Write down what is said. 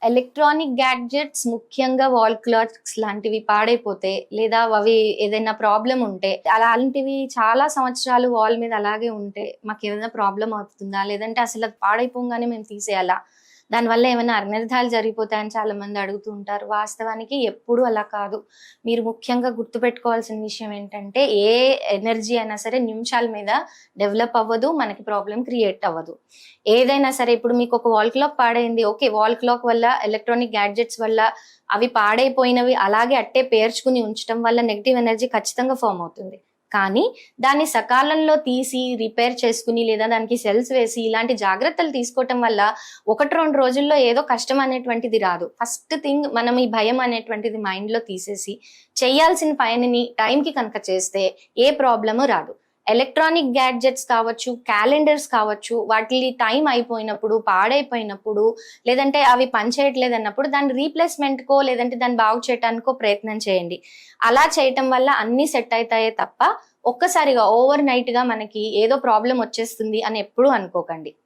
Electronic gadgets ముఖ్యంగా wall clocks లాంటివి పాడైపోతే లేదా అవి ఏదైనా ప్రాబ్లం ఉంటే అలాంటివి చాలా సంవత్సరాలు వాల్ మీద అలాగే ఉంటే మాకు ఏదైనా ప్రాబ్లం అవుతుందా, లేదంటే అసలు అది పాడైపోగానే మేము తీసేయాలా, దానివల్ల ఏమైనా అనర్థాలు జరిగిపోతాయని చాలా మంది అడుగుతూ ఉంటారు. వాస్తవానికి ఎప్పుడు అలా కాదు. మీరు ముఖ్యంగా గుర్తుపెట్టుకోవాల్సిన విషయం ఏంటంటే, ఏ ఎనర్జీ అయినా సరే నిమిషాల మీద డెవలప్ అవ్వదు, మనకి ప్రాబ్లం క్రియేట్ అవ్వదు. ఏదైనా సరే ఇప్పుడు మీకు ఒక వాల్ క్లాక్ పాడైంది, ఓకే, వాల్ క్లాక్ వల్ల ఎలక్ట్రానిక్ గ్యాడ్జెట్స్ వల్ల అవి పాడైపోయినవి అలాగే అట్టే పేర్చుకుని ఉంచడం వల్ల నెగిటివ్ ఎనర్జీ ఖచ్చితంగా ఫామ్ అవుతుంది. కానీ దాన్ని సకాలంలో తీసి రిపేర్ చేసుకుని లేదా దానికి సెల్స్ వేసి ఇలాంటి జాగ్రత్తలు తీసుకోవటం వల్ల 1-2 రోజుల్లో ఏదో కష్టం అనేటువంటిది రాదు. ఫస్ట్ థింగ్ మనం ఈ భయం అనేటువంటిది మైండ్ లో తీసేసి చేయాల్సిన పనిని టైంకి కనుక చేస్తే ఏ ప్రాబ్లము రాదు. ఎలక్ట్రానిక్ గ్యాడ్జెట్స్ కావచ్చు, క్యాలెండర్స్ కావచ్చు, వాటి టైం అయిపోయినప్పుడు, పాడైపోయినప్పుడు, లేదంటే అవి పనిచేయట్లేదు అన్నప్పుడు దాని రీప్లేస్మెంట్కో లేదంటే దాన్ని బాగు చేయడానికో ప్రయత్నం చేయండి. అలా చేయటం వల్ల అన్ని సెట్ అవుతాయే తప్ప ఒక్కసారిగా ఓవర్ నైట్ గా మనకి ఏదో ప్రాబ్లం వచ్చేస్తుంది అని ఎప్పుడూ అనుకోకండి.